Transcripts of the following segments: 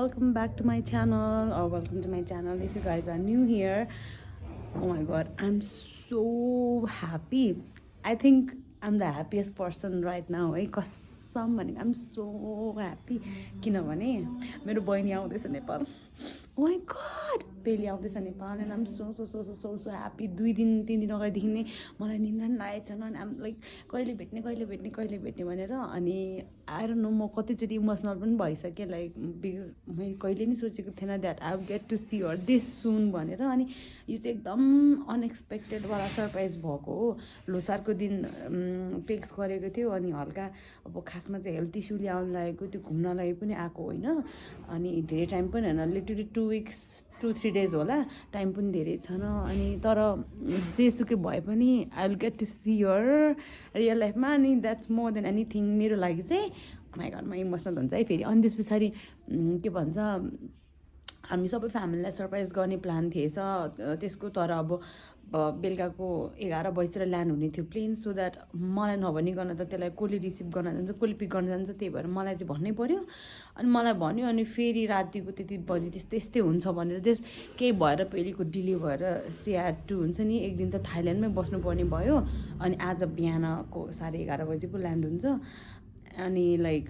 welcome back to my channel, or welcome to my channel if you guys are new here. Oh my god, I'm so happy. I think I'm the happiest person right now. कसम भने I'm so happy किनभने मेरो बहिनी आउँदैछ Nepal. Oh my god, पेली आउँदैछ Nepal and I'm so happy. 2 दिन 3 दिन अगाडिदेखि नै मलाई निन्द्रा पनि लागेको छैन अनि I'm like कहिले भेट्ने भनेर अनि I don't know म कतिचोटि इमोसनल पनि भइसकेँ लाइक बिकज मैले कहिले नि सोचेको थिएन that I will get to see her this soon भनेर अनि यो चाहिँ एकदम अनएक्सपेक्टेड वाला सरप्राइज भएको हो. लोसारको दिन टेक्स्ट गरेको थियो अनि हल्का अब खासमा चाहिँ हेल्थ इस्युले आउनु लागेको त्यो घुम्नलाई पनि आएको होइन अनि धेरै टाइम पनि होइन लिटरली 2 weeks 2-3 days होला टाइम पनि धेरै छैन अनि तर जेसुकै भए पनि I will get to see your real लाइफमा अनि द्याट्स मोर देन एनिथिङ मेरो लागि चाहिँ माइ घरमा इमोसनल हुन्छ है फेरि. अनि त्यस पछाडि के भन्छ हामी सबै फ्यामिलीलाई सरप्राइज गर्ने प्लान थिएछ त्यसको तर अब बेलुकाको 11 बजीतिर ल्यान्ड हुने थियो प्लेन सो द्याट मलाई नभनिकन त त्यसलाई कसले रिसिभ गर्न जान्छ कसले पिक गर्न जान्छ त्यही भएर मलाई चाहिँ भन्नै पऱ्यो अनि मलाई भन्यो अनि फेरि रातिको त्यति बजी त्यस्तै हुन्छ भनेर जस्ट केही भएर पेलीको डिले भएर CR 2 हुन्छ नि एक दिन त थाइल्यान्डमै बस्नुपर्ने भयो अनि आज बिहानको 11:30 बजी पो ल्यान्ड हुन्छ अनि लाइक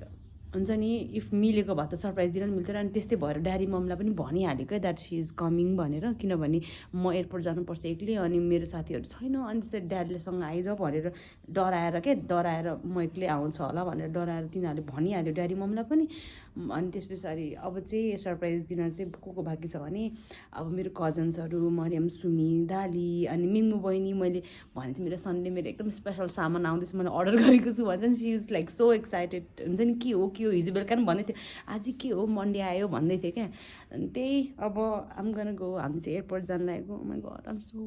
हुन्छ नि इफ मिलेको भए त सरप्राइज दिन पनि मिल्थ्यो अनि त्यस्तै भएर ड्याडी मम्मीलाई पनि भनिहालेको द्याट सी इज कमिङ भनेर किनभने म एयरपोर्ट जानुपर्छ एक्लै अनि मेरो साथीहरू छैन अनि त्यसरी ड्याडीलेसँग आइज भनेर डराएर म एक्लै आउँछ होला भनेर डराएर तिनीहरूले भनिहाल्यो ड्याडी मम्मीलाई पनि. अनि त्यस पछाडि अब चाहिँ सरप्राइज दिन चाहिँ को बाँकी छ भने अब मेरो कजन्सहरू मरियम सुमी दाली अनि मिङ्गु बहिनी मैले भनेको थिएँ मेरो सन्डे मेरो एकदम स्पेसल सामान आउँदैछ मैले अर्डर गरेको छु भन्छ she is like so excited हुन्छ नि के हो हिजो बेलुका पनि भन्दै थियो आज के हो मन्डे आयो भन्दै थियो क्या अनि त्यही अब आम गर्न गो हामी चाहिँ एयरपोर्ट जान लागेको. My god I'm so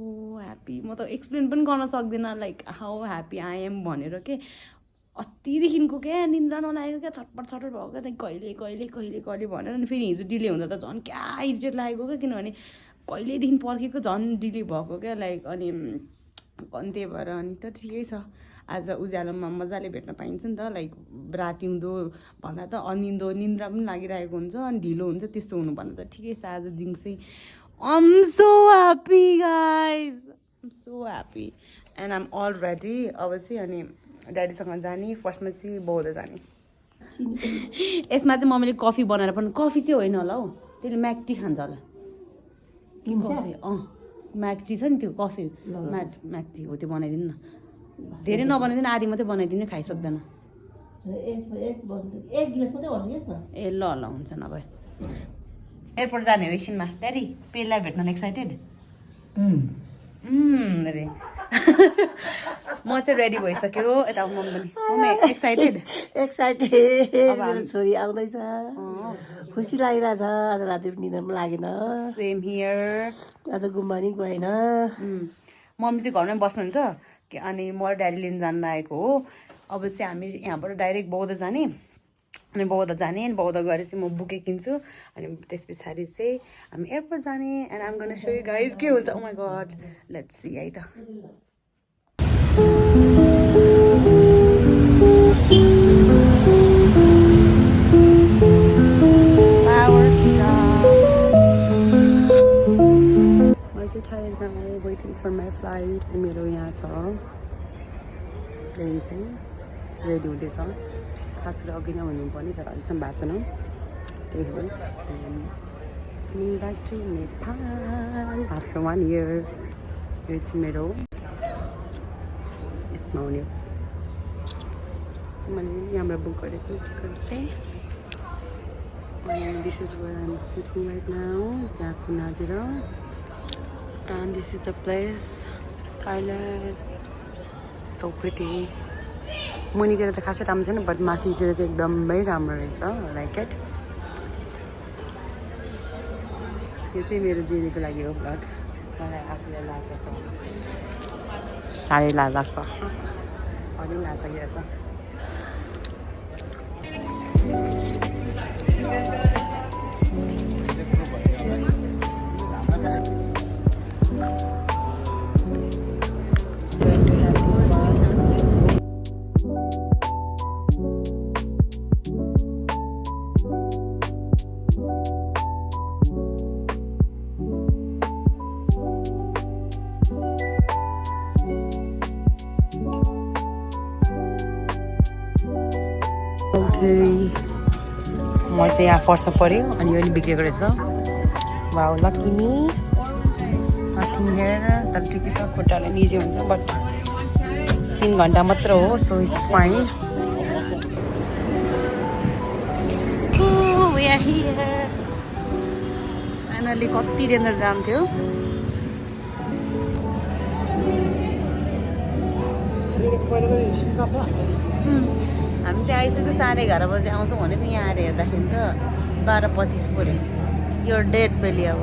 happy म त एक्सप्लेन पनि गर्न सक्दिनँ like how happy I am भनेर के अस्तिदेखिको क्या निन्द्रा नलागेको क्या छटपट भएको क्या त्यहाँदेखि कहिले भनेर अनि फेरि हिजो डिले हुँदा त झन् क्या इरिटेट लागेको क्या किनभने कहिलेदेखि पर्खेको झन् डिले भएको क्या लाइक अनि त्यही भएर अनि त ठिकै छ आज उज्यालोमा मजाले भेट्न पाइन्छ नि त लाइक राति हुँदो भन्दा त निन्द्रा पनि लागिरहेको हुन्छ अनि ढिलो हुन्छ त्यस्तो हुनु भन्दा त ठिकै छ आज दिन चाहिँ I'm so happy guys I'm so happy and I'm already अब चाहिँ अनि ड्याडीसँग जाने फर्स्टमा चाहिँ बौद्ध जाने. यसमा चाहिँ मम्मीले कफी बनाएर पनि कफी चाहिँ होइन होला हौ त्यसले म्याक टी खान्छ होला म्याक टी छ नि त्यो कफी म्याक टी हो त्यो बनाइदिनु न धेरै नबनाइदिनु आधी मात्रै बनाइदिनु खाइसक्दैन ए ल हुन्छ नभए एयरपोर्ट जाने हो एकछिनमा ड्याडी पेललाई भेट्न एक्साइटेड अरे म चाहिँ रेडी भइसक्यो यता मम्मी एक्साइटेड छोरी आउँदैछ खुसी लागिरहेछ आज राति निद्रा पनि लागेन सेम हियर आज गुम्बा नि गएन मम्मी चाहिँ घरमै बस्नुहुन्छ अनि म ड्याडी लिन जान लागेको हो. अब चाहिँ हामी यहाँबाट डाइरेक्ट बौद्ध जाने अनि बौद्ध गएर चाहिँ म बुके किन्छु अनि त्यस पछाडि चाहिँ हामी एयरपोर्ट जाने and I'm gonna show you guys के हुन्छ. Oh my god let's see है त वेटिङ फर माई फ्लाइट मेरो यहाँ छ प्लेन चाहिँ रेडी हुँदैछ खास गरी अघि नै हुनुपर्ने तर अहिलेसम्म भएको छैन त्यही हो. Back to Nepal after 1 year यो चाहिँ मेरो यसमा हुने मैले यहाँबाट बुक गरेको टिकट चाहिँ अनि this is where I am sitting right now त्यहाँ कुनातिर and this is the place Thailand so pretty मुनितिर त खासै राम्रो छैन बट माथितिर त एकदमै राम्रो रहेछ लाइक इट. यो चाहिँ मेरो जेनीको लागि हो भ्लग मलाई आफूलाई लाग्छ साह्रै लाज लाग्छ अलि लाज लागिरहेछ. म चाहिँ यहाँ फर्स्ट पऱ्यो अनि यो नि बिग्रेको रहेछ wow lucky me nothing here तर ठिकै छ खुट्टाले निजी हुन्छ बट 3 घन्टा मात्र हो so it's fine we are here finally कति डेन्जर जाम थियो हामी चाहिँ आइसक्यो 11:30 बजे आउँछौँ भनेको यहाँ आएर हेर्दाखेरि त 12:25 पऱ्यो यो डेट बेली अब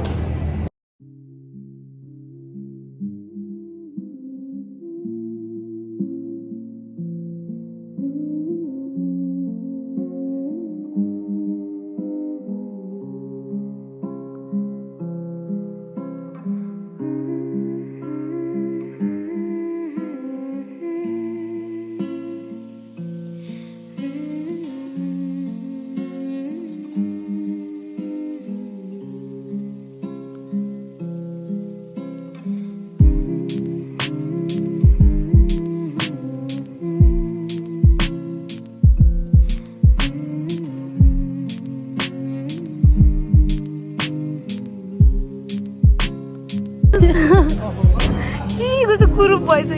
이거 저 그룹 봐 있어.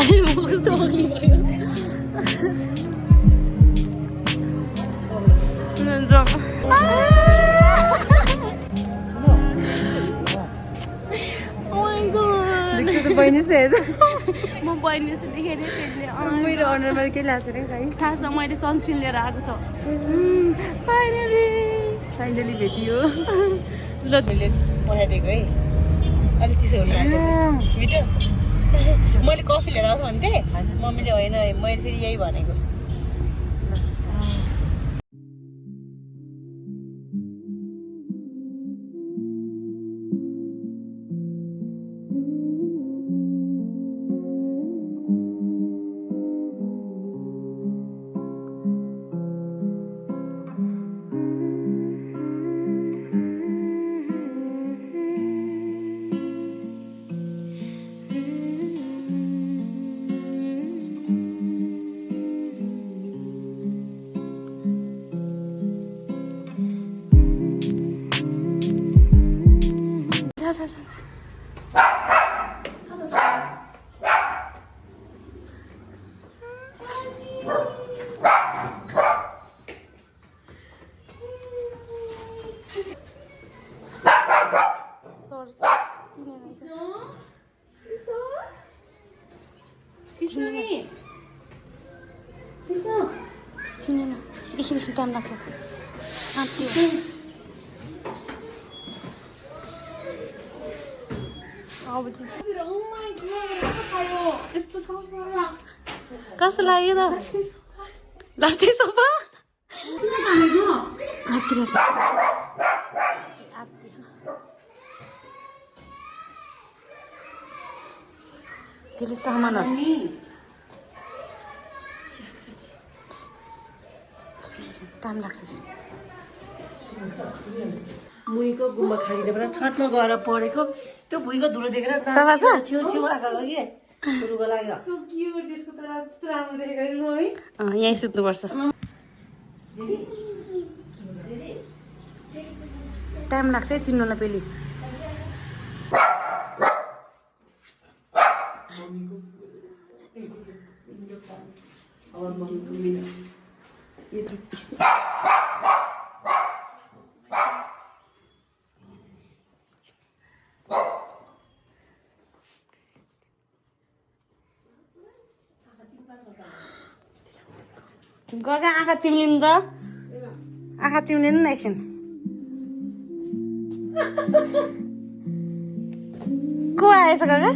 아니 무슨 소리예요? 좀. Oh my god. देख्छु त बहिनी चाहिँ म बहिनीले देखेर त्यसले मेरो अनुहारमा के लाग्छ रे गाइस थाहा छ मैले सनस्क्रिन लिएर आएको छ फाइनली भेटियो ल मैले पठाइदिएको है अलिक चिसो लाग्छ मिठो मैले कफी लिएर आउँछु भन्थे मम्मीले होइन मैले फेरि यही भनेको चिनेन एकछिन टाइम लाग्छ कस्तो लाग्यो त लास्टिक सोफा धेरै सामानहरू टाइम लाग्छ मुनिको गुम्बा खालीबाट छतमा गएर पढेको त्यो भुइँको धुलो देखेर छेउ आएको कि धुलोको लाग्यो यहीँ सुत्नुपर्छ टाइम लाग्छ है चिन्नुलाई पेली गगा आँखा चिम्लिनु त आँखा चिम्लिनु न एकछिन को आएछ गगा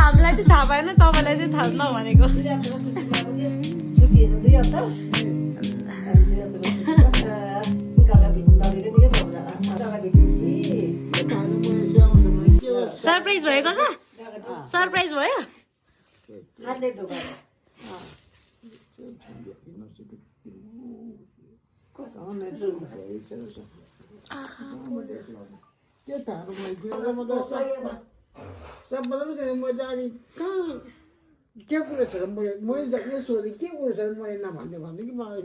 हामीलाई त थाहा भएन तपाईँलाई चाहिँ थाहा नभनेको छुट्टी 2 हप्ता सरप्राइज भयो काका सरप्राइज भयो हातले ढोका के थाहा सबभन्दा म जाने कहाँ के कुरो छ र मैले यो सोधेँ के कुरो छ मैले नभन्ने भन्ने कि मलाई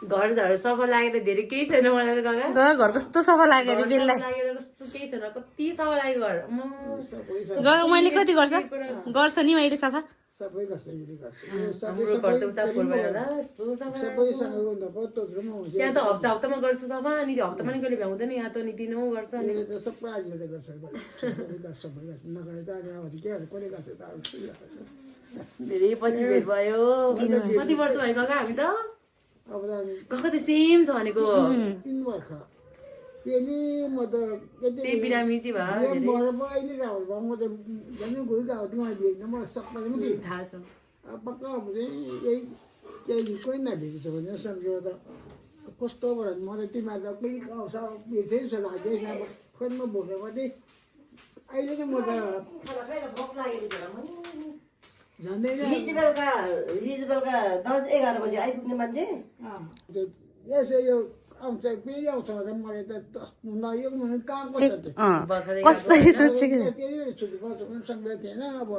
घरहरू सफा लागेर धेरै केही छैन मलाई त काका घर कस्तो सफा लाग्यो अरे बेललाई लागेर कस्तो केही छैन कति सफा लाग्यो घर मैले कति गर्छ नि मैले सफा सबै कसैले गर्छ हाम्रो घर त उता फोहोर भएर होला यस्तो सफा सबैसँग भन्दा पत्तोमा हुन्छ त्यहाँ त हप्तामा गर्छु सफा अनि त्यो हप्तामा नि कहिले भ्याउँदैन यहाँ त नि दिनौ गर्छ अनि त सबै आजले गर्छ सबै गर्छ नगरे त अब के गर्छ कसले गर्छ त धेरै पछि भेट भयो कति वर्ष भयो काका हामी त अब काका त सेम छ भनेको 3 वर्ष पेली म त त्यही बिरामी चाहिँ भयो अहिले राहुल भयो म त झन् गइरहेको थिएँ मैले भेट्न म सबैले पनि थाहा छ पक्का अब चाहिँ यही केही कोही नभेटेछ भने सम्झो त कस्तो भयो मलाई तिमीहरू केही आउँछ बिर्सै जस्तो लाग्यो अब फोनमा भोगेको थिएँ अहिले चाहिँ म त झन्डै हिजो बेलुका 10-11 बजी आइपुग्ने मान्छे यसो यो आउँछ फेरि आउँछ भने मलाई त नयो भने कहाँ कसरी सोचेको त्यही बेला छुट्टी गर्छ पनि सक्दैन थिएन अब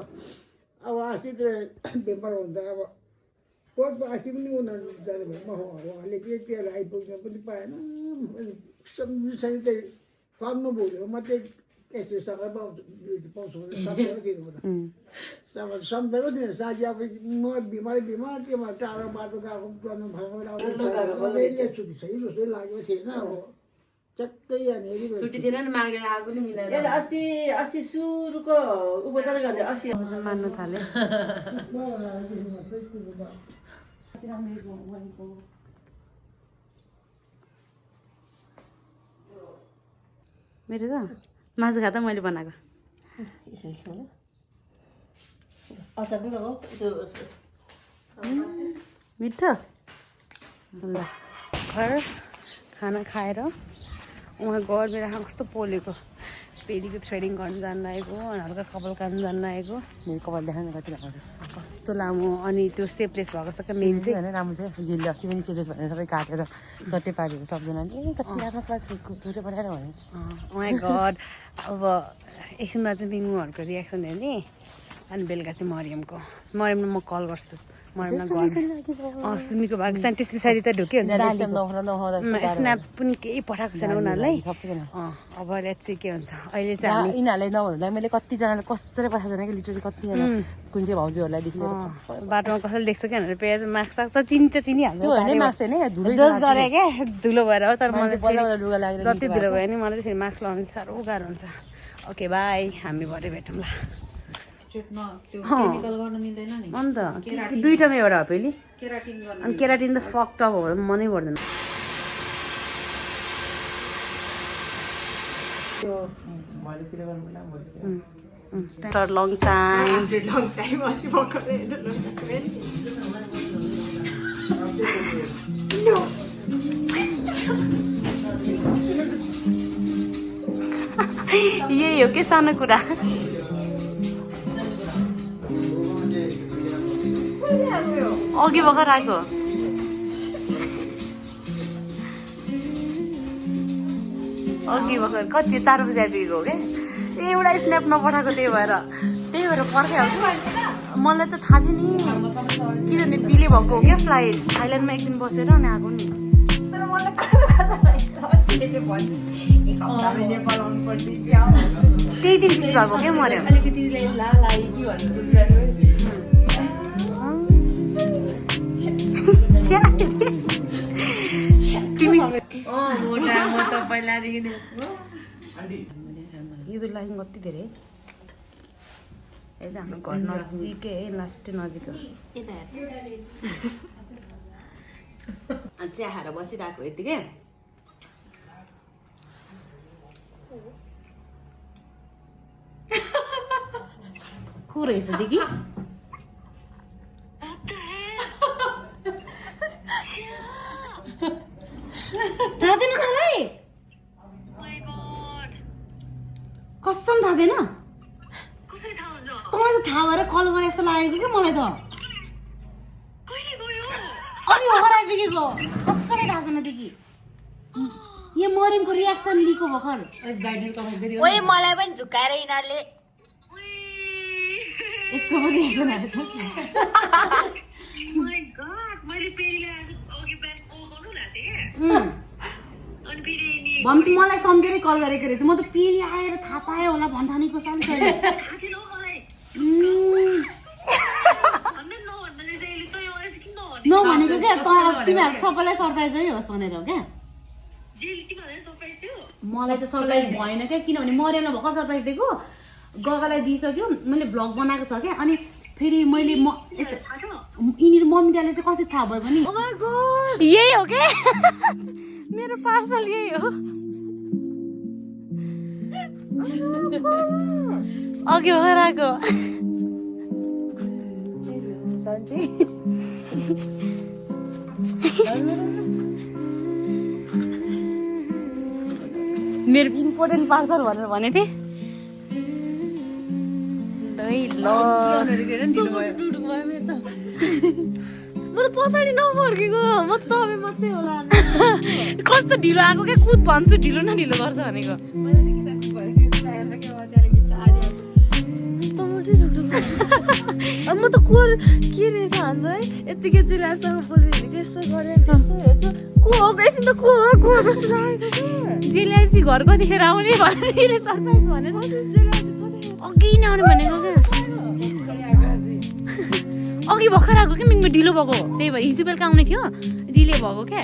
अस्तितिर पेपर हुन्छ अब कोही अस्ति पनि उनीहरू जानु भयो उहाँले के आइपुग्न पनि पाएन सम्झिसरी चाहिँ फर्म भुल्यो मात्रै यस्तो सबै पाउँछु भने सम्झेको थिएन सम्झेको थिएन साथी अब म बिमार त्योमा टाढो बाटो गएको गर्नु भयो छुट्टी छैन जस्तो लागेको थिएन अब चक्कै यहाँनिर छुट्टी थिएन नि मागेर आएको नि मिलेर अस्ति सुरुको उपचार गर्ने अस्ति मान्नु थाले मेरो त मासु खाता मैले बनाएको अचार पनि हो त्यो मिठो ल घर खाना खाएर उहाँ गएर मेरो आँखा कस्तो पोलेको पेरीको थ्रेडिङ गर्नु जानु लागेको अनि हल्का कपाल काट्नु जानु लागेको मेरो कपाल देखाउनु कति राम्रो कस्तो लामो अनि त्यो सेपलेस भएको छ क्या मेन चाहिँ होइन राम्रो छ झिल्ले अस्ति पनि सिरियस भनेर सबै काटेर चट्टे पारेको सबजनाले कति राम्रो छुट्टै पठाएर भयो माई गड अब एकछिनमा चाहिँ मिङ्गुहरूको रियाक्सन हेर्ने अनि बेलुका चाहिँ मरियमलाई म कल गर्छु मरियमलाई घर सुमीको भएको छ त्यस पछाडि त ढुक्यो स्न्याप पनि केही पठाएको छैन उनीहरूलाई अब चाहिँ के हुन्छ अहिले चाहिँ यिनीहरूलाई नभन्दा मैले कतिजनाले कसरी पठाएको छैन कि लिटरली कतिजना कुन चाहिँ भाउजूहरूलाई देखेर बाटोमा कसैले देख्छ क्या भनेर पेज मार्क्स साक्स त चिनिहाल्छ होइन मार्क्स होइन धुलो गरे क्या धुलो भएर हो तर मलाई लुगा लागेर जति धुलो भयो नि मलाई फेरि मार्क्स लगाउनु साह्रो गाह्रो हुन्छ ओके बाई हामी भरे भेटौँ ल अन्त दुइटामा एउटा हो फेरि अनि केराटिन त फक्ट अप हो मनै पर्दैन After long time. यही हो के सानो कुरा अघि भर्खर आएको अघि भर्खर कति 4 बजी आइपुगेको हो क्या एउटा स्न्याप नपठाएको त्यही भएर पर्खाइहाल्छु मलाई त थाहा थियो नि किनभने डिले भएको हो क्या फ्लाइट थाइल्यान्डमा एक दिन बसेर अनि आएको नि त्यही दिन फिक्स भएको क्या मर्यो म त पहिलादेखि यो लाइन कति धेरै यता हाम्रो घर नजिकै लास्ट नजिक चिया खाएर बसिरहेको यतिकै को रहेछ दिदी थाहा थिएन तँलाई कसम थाहा थिएन तँलाई त थाहा भएर कल गरे जस्तो लागेको क्या मलाई त अनि भर्खर आइपुगेको कसैलाई थाहा छैन देखि यो मरिमको रियाक्सन लिएको भर्खर ओए मलाई पनि झुकाएर यिनीहरूले यसको पनि रियाक्सन आयो त भन्छ मलाई सम्झेरै कल गरेको रहेछ म त पेली आएर थाहा पाएँ होला भन्ठानेको साल छैन नभनेको क्या तिमीहरू सबैलाई सरप्राइजै होस् भनेर हो क्या मलाई त सरप्राइज भएन क्या किनभने मरियमलाई भर्खर सरप्राइज दिएको गगालाई दिइसक्यो मैले भ्लग बनाएको छ क्या अनि फेरि मैले यिनीहरू मम्मी ड्याडीले चाहिँ कसरी थाहा भयो भने यही हो क्या मेरो पार्सल यही हो अघि भएर आएको मेरो इम्पोर्टेन्ट पार्सल भनेर भनेको थिएँ म त पछाडि नफर्केको म त तपाईँ मात्रै होला कस्तो ढिलो आएको क्या कुद भन्छु ढिलो न ढिलो गर्छ भनेको म त को के रहेछ भन्छ है यत्तिकै जिल्लासँग बोलिरहेको त्यस्तो गरेर हेर्छु को हो एकछिन त को हो जस्तो लागेको जिल्लासी घर कतिखेर आउने भनेर सरप्राइज भनेर अघि नआउने भनेको क्या अघि भर्खर आएको क्या मिङमा ढिलो भएको त्यही भएर हिजो बेलुका आउने थियो डिले भएको क्या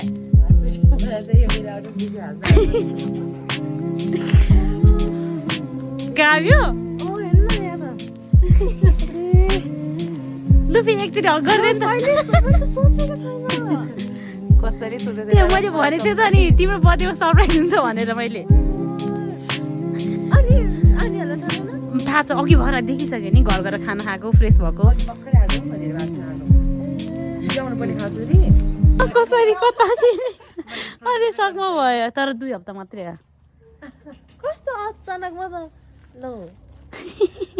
गायो लु फेरि एकचोटि हक गर्दै नि कसरी सोचेको मैले भनेको थिएँ त नि तिम्रो बर्थडेमा सरप्राइज हुन्छ भनेर मैले थाहा छ अघि भएर देखिसक्यो नि घर गएर खाना खाएको फ्रेस भएको कसरी कता अझै सकमा भयो तर 2 हप्ता मात्रै हो कस्तो अचानक म त ल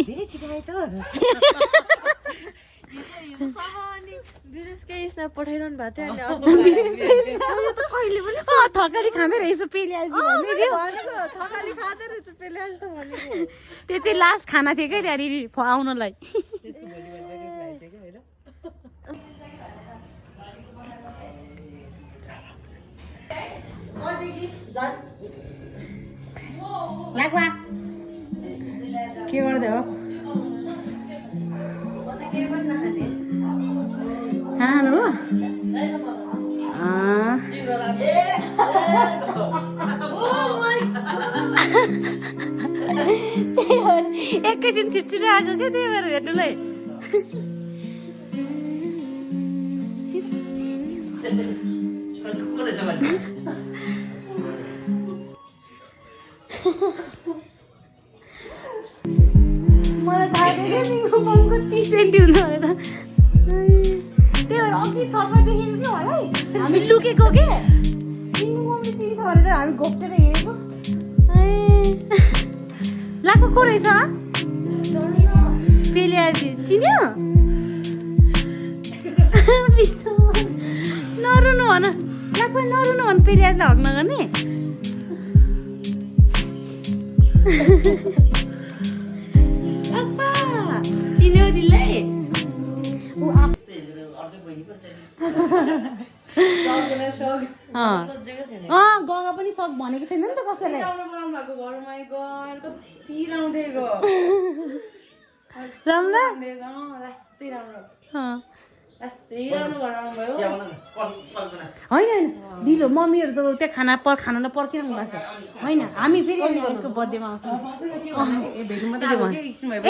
धेरै छिटो आयो त पठाइरहनु भएको थियो थकाली खाँदै रहेछ पेले आइज थकाली खाँदै रहेछ पेले आइज त भनेको त्यो चाहिँ लास्ट खाना थियो क्या त्यहाँनिर आउनलाई लाग्ला के गर्दै हो खानु एकैछिन छिटछिटो आएको क्या त्यही भएर हेर्नुलाई मलाई थाहा थिएन तिम्रो ममको 30 सेन्टी हुन्छ भनेर त्यही भएर अघि छर्मा देखेको क्या होला है हामी लुकेको के तिम्रो मम्मी 30 छ भनेर हामी घोप्टेर हेरेको लाको को रहेछ पेले चिन्यो नरुनु भन लाको नरुनु भन पेले आजलाई हक नगर्ने चिन्यो दिलै गगा पनि सक भनेको थिएन नि त कसैलाई होइन ढिलो मम्मीहरू त त्यहाँ खानालाई पर्खिरहनु भएको छ होइन हामी फेरि यसको बर्थडेमा आउँछौँ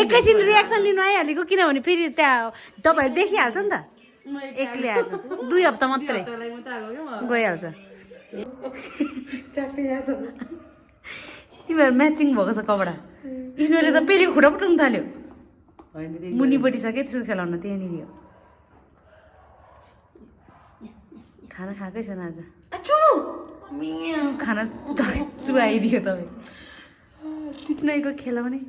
एकैछिन रियाक्सन लिनु आइहालेको किनभने फेरि त्यहाँ तपाईँहरू देखिहाल्छ नि त एक्लै आएको 2 हप्ता मात्रै गइहाल्छ तिमीहरू म्याचिङ भएको छ कपडा इसमेले त पेलीको खुट्टा पुट्नु थाल्यो मुनिपट्टि छ क्या त्यसको खेलाउन त्यहाँनिर हो खाना खाएकै छैन आज खाना चुहाइदियो तपाईँ तिनैको खेलाउने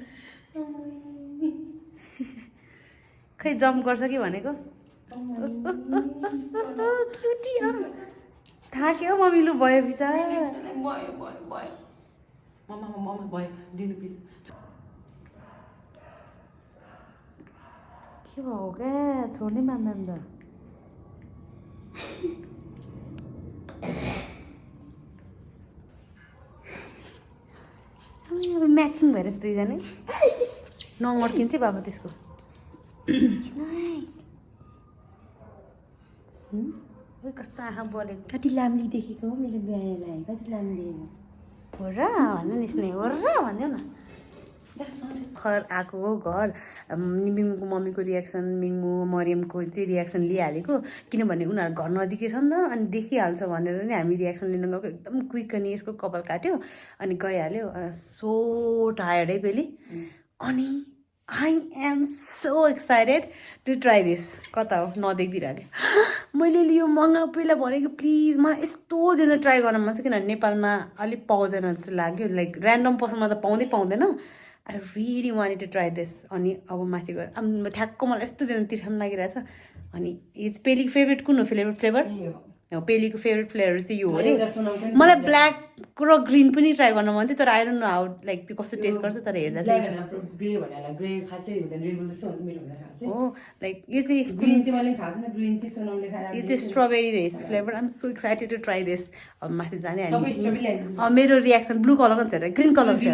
खै जम्प गर्छ कि भनेको थाक्यो हौ मम्मी लु भयो बिचा के भयो क्या छोड्नै मान्दैन त म्याचिङ भएर दुईजना नअड्किन्छ बाबा त्यसको कस्तो आँखा बढेको कति लाम्ली देखेको हो मेरो बिहालाई कति लाम्ली हो र भन्नु नि स्नेह हो र भन्यो न घर आएको हो घर मिङ्मुको मम्मीको रियाक्सन मिङ्मु मरियमको चाहिँ रियाक्सन लिइहालेको किनभने उनीहरू घर नजिकै छ नि त अनि देखिहाल्छ भनेर नि हामी रियाक्सन लिन गएको एकदम क्विक अनि यसको कपाल काट्यो अनि गइहाल्यो सो टायर्ड है पेली अनि I am so excited to try this कता हो नदेखिदिइरहेको मैले लियो मगा पहिला भनेको प्लिज मलाई यस्तो दिन ट्राई गर्न मन छ किनभने नेपालमा अलिक पाउँदैन जस्तो लाग्यो लाइक ऱ्यान्डम पसलमा त पाउँदैन I really wanted to try this अनि अब माथि गएर ठ्याक्क मलाई यस्तो दिन तिर्खान लागिरहेछ अनि इट्स पेलीको फेभरेट कुन हो फ्लेभर पेलीको फेभरेट फ्लेभर चाहिँ यो हो अरे मलाई ब्ल्याक र ग्रिन पनि ट्राई गर्न मन थियो तर I don't know how like त्यो कस्तो टेस्ट गर्छ तर हेर्दा चाहिँ हो लाइक यो चाहिँ स्ट्रबेरी रहेछ flavour I am so excited to try this अब माथि जाने मेरो रियाक्सन ब्लू कलरको छ ग्रिन कलरको छ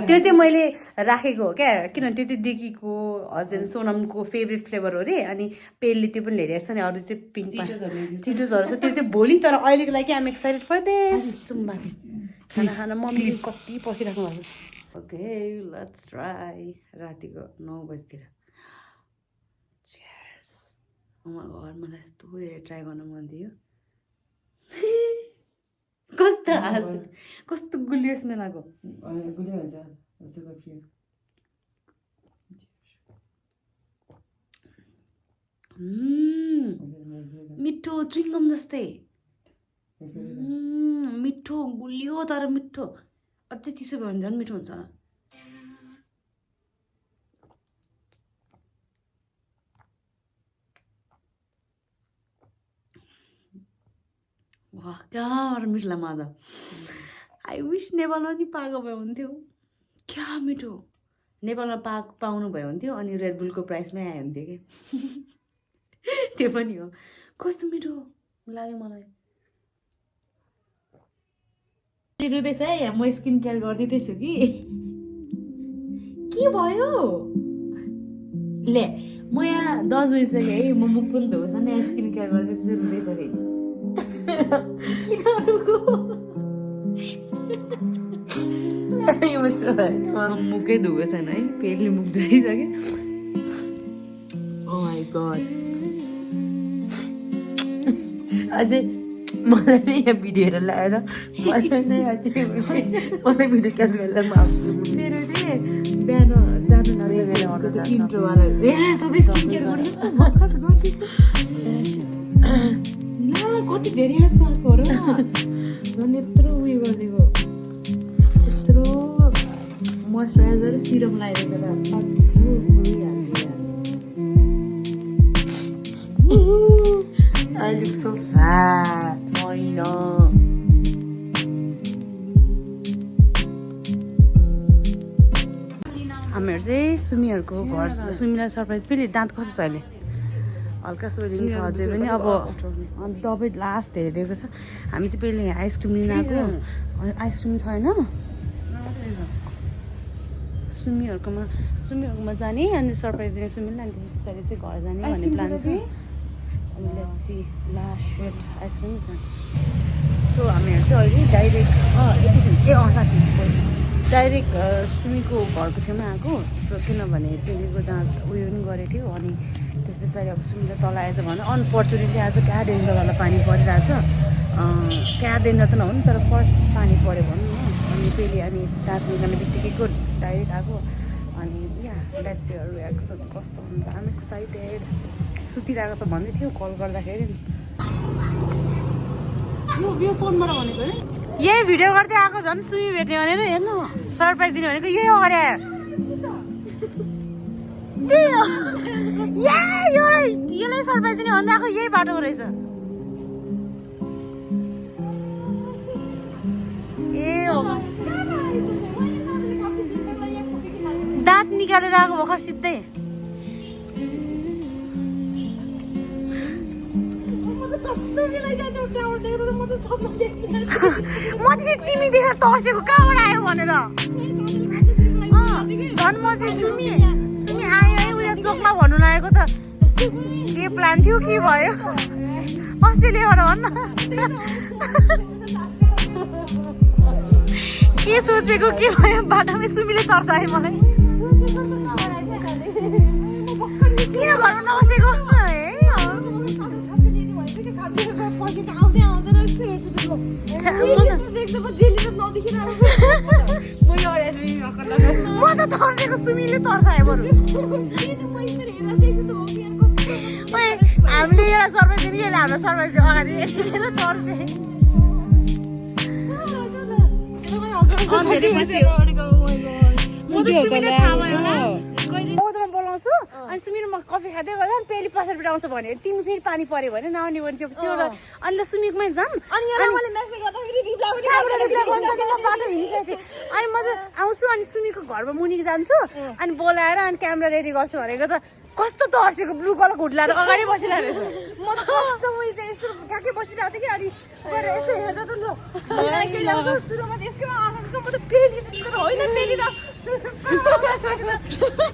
त्यो चाहिँ मैले राखेको हो क्या किनभने त्यो चाहिँ देखिको हस्बेन्ड सोनमको फेभरेट फ्लेभर हो अरे अनि पेलले त्यो पनि ल्याइरहेको छ नि अरू चाहिँ पिङ्क चिटोजहरू छ त्यो चाहिँ भोलि तर अहिलेको लागि आम एक्साइटेड फर दिस माथि खाना मम्मीले कति पर्खिराख्नु भएको ओके लेट्स ट्राई रातिको 9 बजीतिर चियर्स घर मलाई यस्तो धेरै ट्राई गर्न मन थियो कस्तो गुलियो स्मेल आएको मिठो च्विङ्गम जस्तै मिठो गुलियो तर मिठो अझै चिसो भयो भने झन् मिठो हुन्छ होला वाह कहाँबाट मिठो लाग्यो मलाई त आई विस नेपालमा नि पाएको भए हुन्थ्यो क्या मिठो नेपालमा पाउनु भयो हुन्थ्यो अनि रेड बुलको प्राइसमै आयो हुन्थ्यो कि त्यो पनि हो कस्तो मिठो लाग्यो मलाई रुँदैछ है म स्किन केयर गरिदिँदैछु कि के भयो ले म यहाँ 10 बजिसकेँ है म मुख पनि धोएको छैन यहाँ स्किन केयर गरिदिँदैछु रुँदैछ किन रुको मुखै धोएको छैन है पेटले मुख धोइसक्यो ओ माई गड अझै मलाई नै यहाँ भिडियो हेरेर ल्याएर मलाई नै अझै मलाई भिडियो क्याच गरेर मेरो चाहिँ बिहान जानु नदिएको त्यो इन्ट्रोवाला ए सबै स्किन केयर गर्नु त भर्खर गरिदिएको ला कति धेरै हाँसमार्को र झन् यत्रो उयो गरिदिएको यत्रो मोइस्चराइजर सिरम लगाइदिएको I look so fat. I know. हामीहरू चाहिँ सुमीहरूको घर सुमीलाई सरप्राइज पनि दाँत कस्तो छ अहिले हल्का स्वेलिङ छ अझै पनि अब दबाई लास्ट धेरै दिएको छ हामी चाहिँ पहिले आइसक्रिम लिन आएको आइसक्रिम छैन सुमीहरूकोमा जाने अनि सरप्राइज दिने सुमीलाई अनि त्यस पछाडि चाहिँ घर जाने भन्ने प्लान छ let's see last set ice cream छ सो हामीहरू चाहिँ अहिले डाइरेक्ट साथी डाइरेक्ट सुमीको घरको छेउमा आएको सो किनभने पेलीको दाँत उयो पनि गरेको थियो अनि त्यस पछाडि अब सुमीलाई तल आएछ भने अनफर्चुनेटली आज क्या डेन्जरवाला पानी परिरहेछ क्या डेन्जर त नहुनु तर फर्स्ट पानी पऱ्यो भनौँ न अनि पेली अनि दाँत निकाल्ने बित्तिकैको डाइरेक्ट आएको अनि yeah let's see her reaction कस्तो हुन्छ। I am excited. सुतिरहेको छ भन्दै थियो कल गर्दाखेरि नि। यो फोनबाट भनेको है यही भिडियो गर्दै आएको झन् सुमी भेट्ने भनेर हेर्नु सरप्राइज दिने भनेको यही अगाडि आयो। यसलाई सरप्राइज दिने भन्दा आएको यही बाटोको रहेछ। ए दाँत निकालेर आएको भर्खर सिधै। म चाहिँ तिमी देखेर तर्सेको कहाँबाट आयो भनेर। झन् म चाहिँ सुमी आयो है उयो चोकमा भन्नु लागेको त के प्लान थियो के भयो अस्ट्रेलियाबाट भन्न के सोचेको के भयो बाटोमै सुमीले तर्सायो मलाई। किन घरमा नबसेको म त तर्सेको सुमीले तर्सायो बरु। हामीले यसलाई सर्भाइज दिने यसले हाम्रो सर्भाइज अगाडि तर्से। बोलाउँछु अनि सुमी म कफी खाँदै गर्दा पेली पछाडि आउँछ भने तिमी फेरि पानी पऱ्यो भने नआउने भने त्यो अनि सुमिकमै जाऊँ अनि बाटो हिँडिसकेको थिएँ। अनि म चाहिँ आउँछु अनि सुमीको घरमा मुनि जान्छु अनि बोलाएर अनि क्यामेरा रेडी गर्छु भनेको त कस्तो तर्सेको ब्लू कलर घुट्लाएर अगाडि बसिरहेको रहेछ। म त कस्तो मैले यस्तो ठ्याक्कै बसिरहेको थिएँ कि अनि गएर यसो हेर्दा त सुरुमा त यसको आँखाको म त पेली होइन पेली त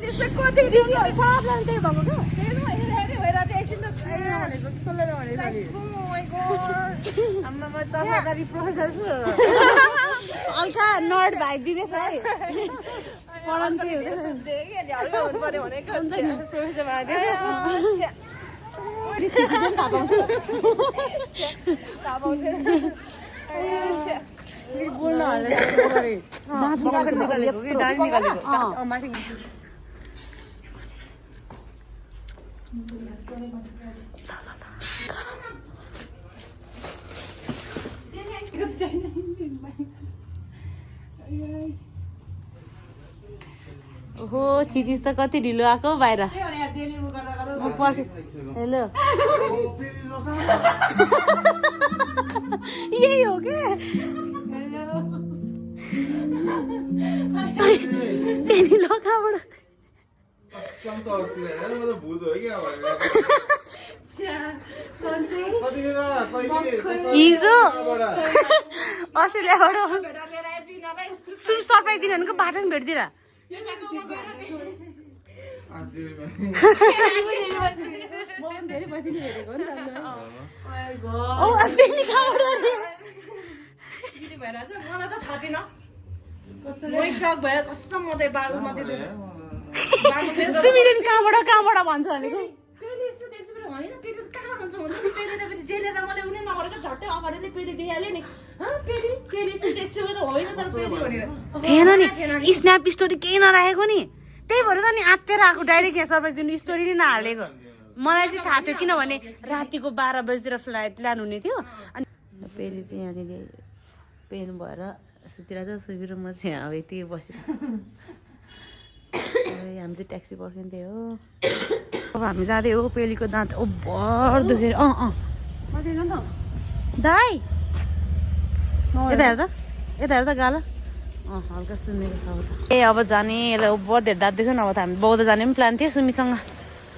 त्यस्तो कति दिनहरू साथलाई त्यही भएको क्या हेरेर चाहिँ एकछिन त हल्का नट भाइ दिँदैछ है पढाउनु त्यही ओहो छिटिस त कति ढिलो आएको बाहिर। हेलो यही हो क्या पेनी लगाबाट हिजो अस्ट्रेलियाबाट सरप्राइज दिनु भनेको बाटोमा भेट्दिएर सुमिले कहाँबाट भन्छ भनेको थिएन नि स्न्याप स्टोरी केही नराखेको नि त्यही भएर त नि आत्तेर आएको डाइरेक्ट यहाँ सरप्राइज दिनु स्टोरी नै नहालेको। मलाई चाहिँ थाहा थियो किनभने रातिको 12 बजीतिर फ्लाइट ल्यान्ड हुने थियो। अनि पेली चाहिँ यहाँनिर पेन भएर सुतिरहेको छ सुबी र म चाहिँ अब यति बसिरहेको हामी चाहिँ ट्याक्सी पर्खिन्थ्यो हो। अब हामी जाँदै हो पेलीको दाँत ओभर दुखेर दाइ यता हेर त गाला हल्का सुन्नेको छ अब त ए अब जाने यसलाई ओभर धेरै दाँत दुख्यो नि। अब त हामी बौद्ध जाने पनि प्लान थियो सुमीसँग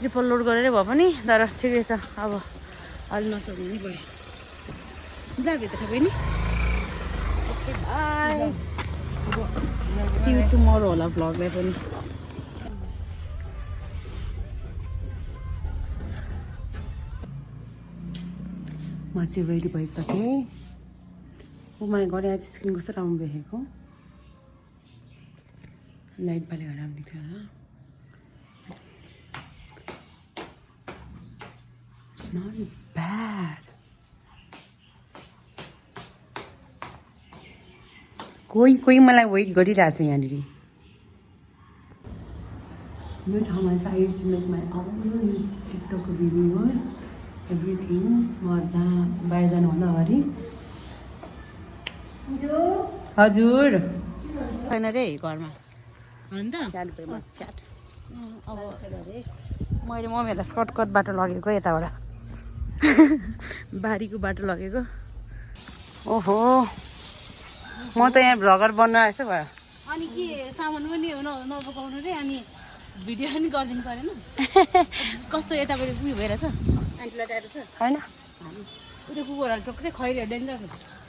ट्रिपल लोड गरेरै भए पनि तर ठिकै छ अब अलि नसक्ने नि भयो जहाँ भित्र पनि okay bye see you tomorrow होला भ्लगलाई पनि। म चाहिँ रेडी भइसकेँ। ओ माई गड यहाँ स्क्रिन कस्तो राम्रो देखेको लाइट बाले भएर राम्रो देख्थ्यो होला। नट ब्याड कोही मलाई वेट गरिरहेछ यहाँनिर। यो ठाउँमा चाहिँ I use to make my own टिकटकको भिडियोज एभ्रिथिङ म जहाँ बाहिर जानुभन्दा अगाडि हजुर छैन रे घरमा अब मैले मम्मीहरूलाई सर्टकट बाटो लगेको यताबाट बारीको बाटो लगेको ओहो म त यहाँ भ्लगर बन्न आएछ भयो अनि के सामान पनि नबोकाउनु रे अनि भिडियो पनि गरिदिनु परेन कस्तो यतापट्टि उयो भइरहेछ आन्टीलाई टाढो छ छैन उयो कुकुरहरू टोक्छ खैरीहरू डेन्जर छ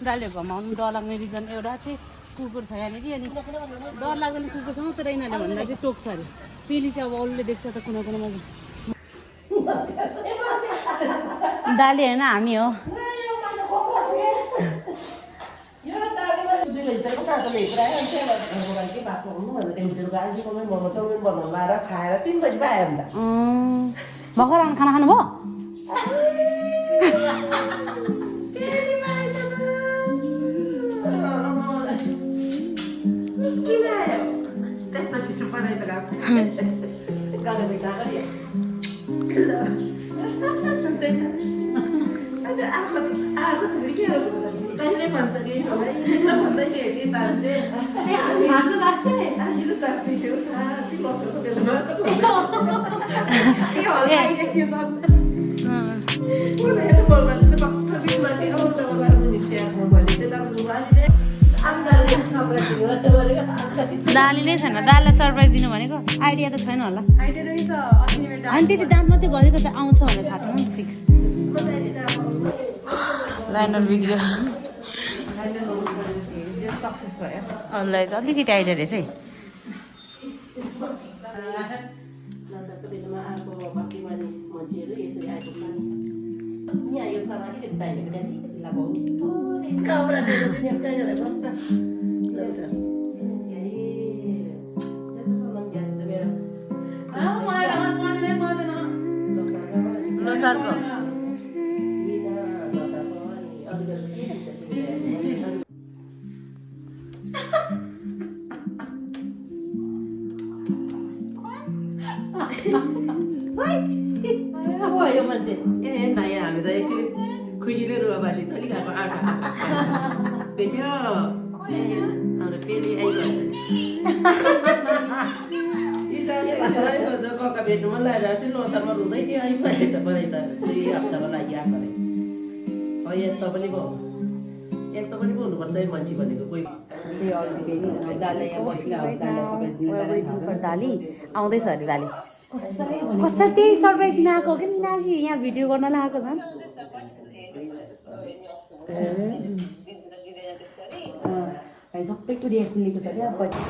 दालले घमाउनु डर लाग्ने रिजन एउटा चाहिँ कुकुर छ यहाँनिर अनि डर लाग्दैन कुकुरसँग तर यिनीहरूले भन्दा चाहिँ टोक्छ अरे पेली चाहिँ अब अरूले देख्छ त कुनै कुनामा दाली होइन हामी हो खाएर 3 बजी पायो अन्त भर्खर आउनु खाना खानुभयो त्यस्तो छिटो पढाइ त कहिले भन्छ कि भन्दाखेरि दाली नै छैन दाललाई सरप्राइज दिनु भनेको आइडिया त छैन होला अनि त्यति दाम मात्रै गरेको त आउँछ भनेर थाहा छैन नि फिक्स लाइनर बिग्रियो सक्सेस भयो अरूलाई चाहिँ अलिकति आइडिया रहेछ है लोसारको यो मान्छे ए नयाँ हामी त एकछिन खुसीले रुवाबासी चलिरहेको आँखा देख्यो ए हाम्रो पेली आइपर्छ कक्का भेट्नु मन लागेर चाहिँ लोसारमा रुँदै थियो आइपरेछ मलाई त 2 हप्ताको लागि आएको अरे हो यस्तो पनि भयो हुनुपर्छ है मान्छे भनेको कोही दाली आउँदैछ अरे दाली कसरी त्यही सरप्राइज दिन आएको हो कि नाजी यहाँ भिडियो गर्नलाई आएको झन् सबैको रिएक्सन लिएको छ क्या पछि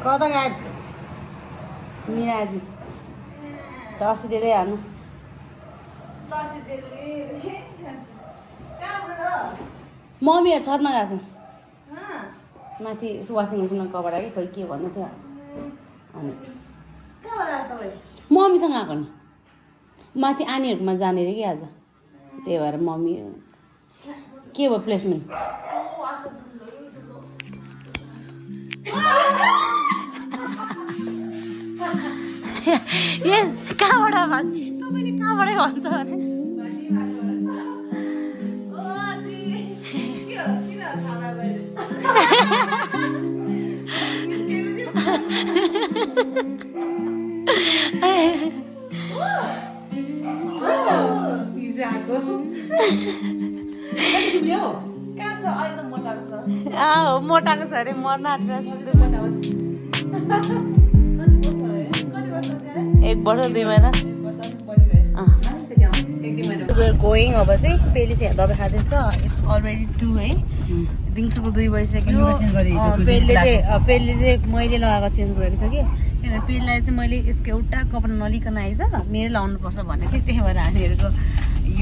कता गए मिराजी दस डेले हाल्नु मम्मीहरू छतमा गएको छ माथि वासिङ मेसिनमा कपडा कि खोइ के भन्नु थियो अनि मम्मीसँग आएको नि माथि आनीहरूमा जाने रे कि आज त्यही भएर मम्मी के भयो प्लेसमेन्ट ए कहाँबाट भन्छ सबैले कहाँबाटै भन्छ भने मोटाको छ अरे मर्न आँटेर 1 वर्ष 2 महिना गोइङ अब चाहिँ पेली चाहिँ दबाई खाँदैछ इट्स अलरेडी 2 है दिउँसोको 2 बजिसक्यो पेलीले चाहिँ मैले लगाएको चेन्ज गरिसकेँ किनभने पेलीलाई चाहिँ मैले यसको एउटा कपडा नलिकन आइज मेरो लाउनुपर्छ भनेको थिएँ त्यही भएर हामीहरूको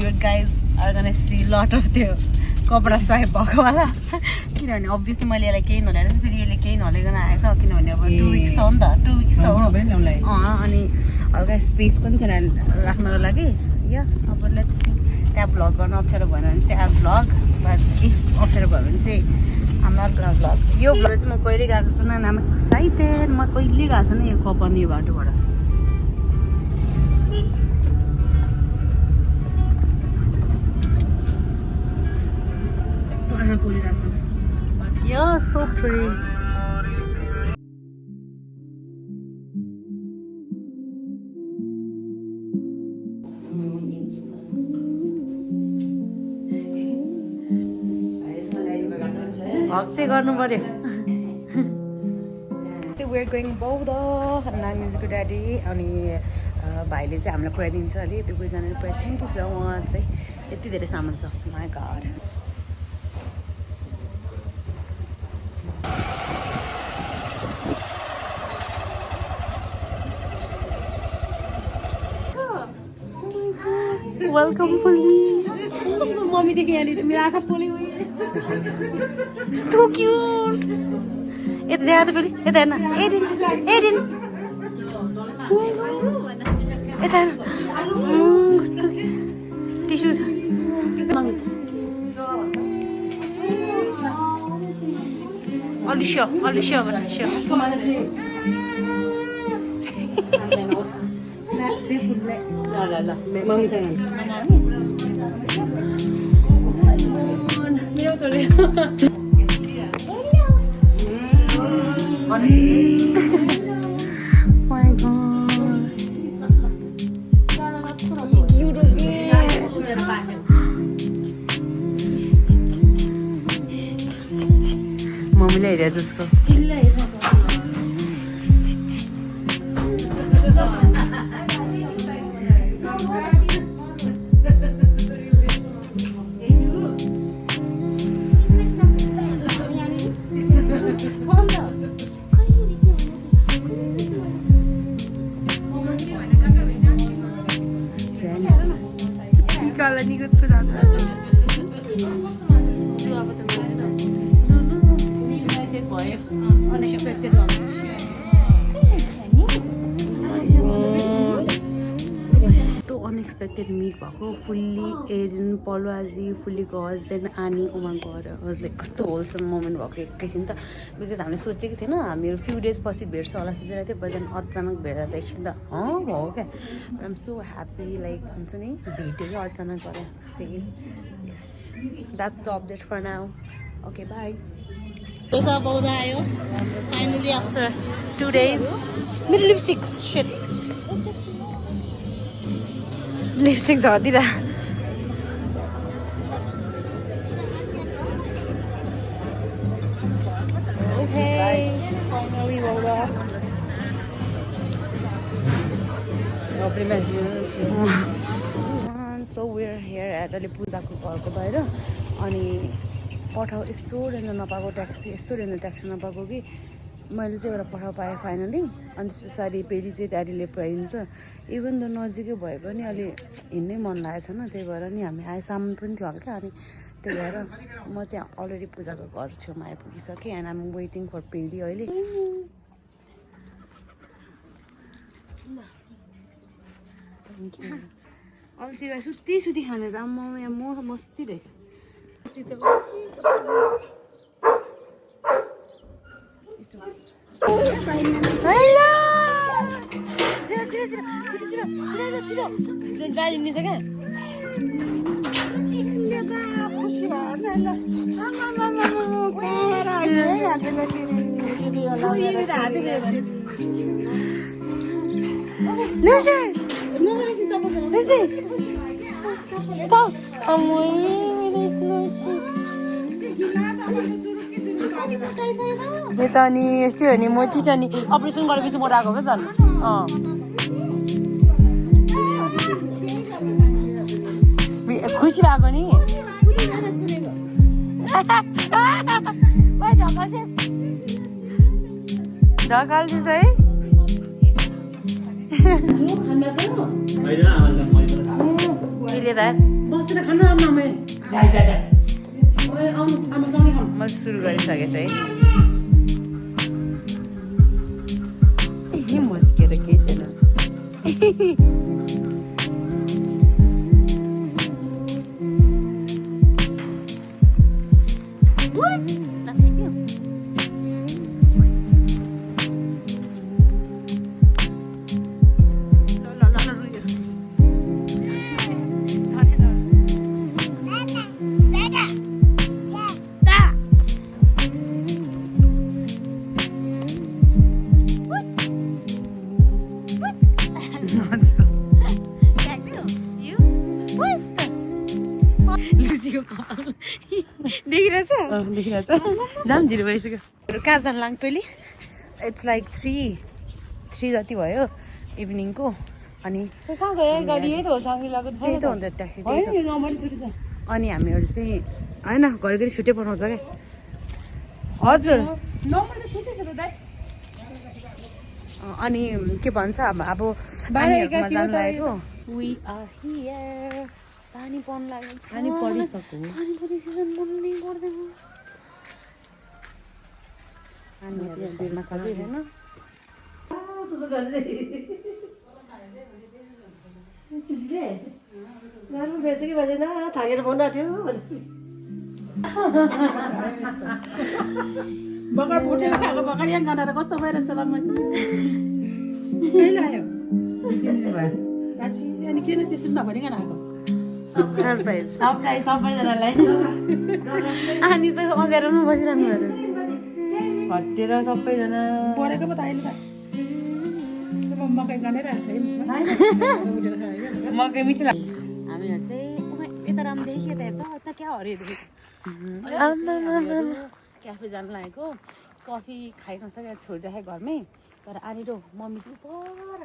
यो guys are gonna see lot of त्यो कपडा स्वाइप भएकोवाला किनभने अभियसली मैले यसलाई केही नल्याएर फेरि यसले केही नल्याइकन आएछ किनभने अब 2 विक्स त हो नि त 2 विक्स त हो अनि हल्का स्पेस पनि थिएन राख्नको लागि या अब लेट्स त्यहाँ भ्लग गर्न अप्ठ्यारो भएन भने चाहिँ अब भ्लग बट इफ अप्ठ्यारो भयो भने चाहिँ I'm not gonna vlog. यो vlog चाहिँ म कहिले गएको छैन and I'm excited. म कहिले गएको छैन यो कपन यो बाटोबाट. कस्तो आँखा पोलिरहेछ. Yeah, so pretty. हक्से गर्नु पर्यो. We're going Bauda and I'm his good daddy अनि भाइले चाहिँ हामीलाई पुऱ्याइदिन्छ अलि त्यो बुझ्दैन पुरा थ्याङ्क यू सो मच है यति धेरै सामान छ माई गॉड. वेलकम फुल्ली मम्मीदेखि यहाँनिर मेरो आँखा पोल्यो यस्तो क्युट. यता देखा त फेरि यता हेर्न एडिन एडिन यता हेर्न कस्तो टिस्यु छ. अलिसियो अलिसियो अलिसियो ल मम्मीसँग मेरो छोरी Oh my god. Cute मम्मीले हेरे जसको unexpected meet भएको fully Aiden, Paulazi, fully Gauze, then Annie. Oh my god, I was like कस्तो wholesome moment भएको एकैछिन त बिकज हामीले सोचेको थिएन हामीहरू few days पछि भेट्छ होला सोचेर थियो बट अचानक भेट्दा त एकछिन त भयो क्या. But I'm so happy like हुन्छ नि भेटेको अचानक गरेर त्यही. Yes that's the update for now. Okay bye. पैसा पाउँदा आयो फाइनली आफ्टर 2 days. मेरो लिपस्टिक शिट लिपस्टिक झर्दिरा. Okay, finally rolled off. So we're here at अलि पूजाको घरको बाहिर अनि पठाउ यस्तो रेन्ज नपाएको ट्याक्सी यस्तो रेन्ज ट्याक्सी नपाएको कि मैले चाहिँ एउटा पठाउ पाएँ फाइनली. अनि त्यस पछाडि फेरि चाहिँ ड्याडीले पुऱ्याइदिन्छ. इभन त नजिकै भए पनि अलि हिँड्नै मन लागेको छैन त्यही भएर नि हामी आए सामान पनि थियो हल्का अनि त्यही भएर म चाहिँ अलरेडी पूजाको घर छेउमा आइपुगिसकेँ एन्ड आइम वेटिङ फर पेडी अहिले. अल्छी सुत्ती सुत्ती खाने त आम्मा यहाँ म मस्ती रहेछ. गाडी निस क्या त नि यस्तै हो नि म ठिक छ नि अपरेसन गरेपछि म आएको क्या झन्. खुसी भएको नि ढकाल्छिस् है. बसेर खानु मैले सुरु गरिसकेको छु है. मस्केर केही छैन. लुसीको कपाल देखिरहेछ देखिरहेछ जाम ढिलो भइसक्यो कहाँ जानु लाग्छ पहिले इट्स लाइक 3 जति भयो इभिनिङको अनि कहाँ गयो गाडी यही त हो साङ्ग्रिलाको त्यही त हुन्छ ट्याक्सी होइन यो नम्बर छुट्टी छ अनि हामीहरू चाहिँ होइन घरिघरि छुट्टै बनाउँछ क्या हजुर नम्बर त छुट्टी छ त दाइ अनि के भन्छ अब नानीहरूकोमा जानु लागेको वी आर हियर पानी पर्न लागेको छ पानी परिसक्यो पानी पनि सिजन बन्नै गर्दैन पानी चाहिँ बेडमा सकिँदैन कि बजेन थाकेर फोन आएको बगर भुटेर खाएको बगर यहाँ गनाएर कस्तो भइरहेछ र कहिले आयो अनि किन त्यसरी नभनिकन आएको सबैजनालाई अनि त अँध्यारोमा बसिरहनु भयो हटेर सबैजना बढेको पो त अहिले त मकै गनाइरहेको छ उठेर खायो मकै मिठो लाग्छ हामीहरू चाहिँ यता राम्रो देखियो त हेर्छ त क्या हरियो क्याफे जानु लागेको कफी खाइ नसकेर छोडिराखेँ घरमै तर आनिरो मम्मी चाहिँ पर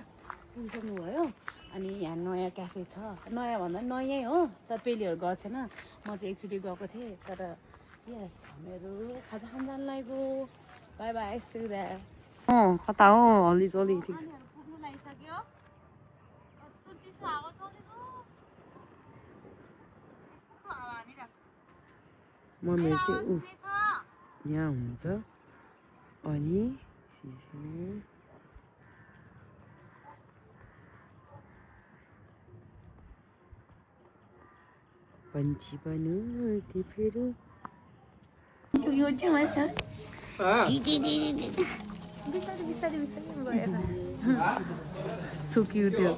पुगिसक्नु भयो अनि यहाँ नयाँ क्याफे छ नयाँ भन्दा नयाँ हो तर पेलीहरू गएको छैन म चाहिँ एकचोटि गएको थिएँ तर यस हामीहरू खाजा खान जानु लागेको bye bye see you there कता हो हल्दी चल्दी ठिक छ पुग्नु लागिसक्यो कस्तो चिसो हावा चलेको यस्तो हावा हानिरहेको मम्मीहरू चाहिँ यहाँ हुन्छ अनि पन्छी बनु फेरि यो चाहिँ सुक्यो त्यो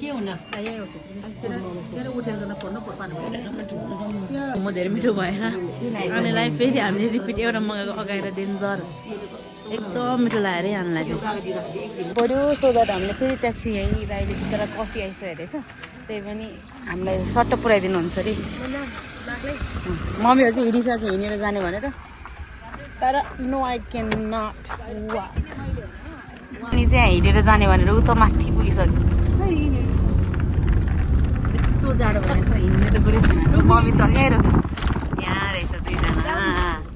के हुन्न म धेरै मिठो भएन आनेलाई फेरि हामीले रिपिट एउटा मगाएको अगाएर डेन्जर एकदम मिठो लाग्यो अरे हामीलाई चाहिँ बरु सो द्याट हामीले फेरि ट्याक्सी यहीँ अहिले बिचरा कफी आइसकेको रहेछ त्यही पनि हामीलाई सट्ट पुऱ्याइदिनुहुन्छ अरे मम्मीहरू चाहिँ हिँडिसक्यो हिँडेर जाने भनेर तर no I can not walk अनि चाहिँ हिँडेर जाने भनेर ऊ त माथि पुगिसक्यो यस्तो जाडो भएछ हिँड्ने त पुरै छैन मम्मी त यहाँ रहेछ दुईजना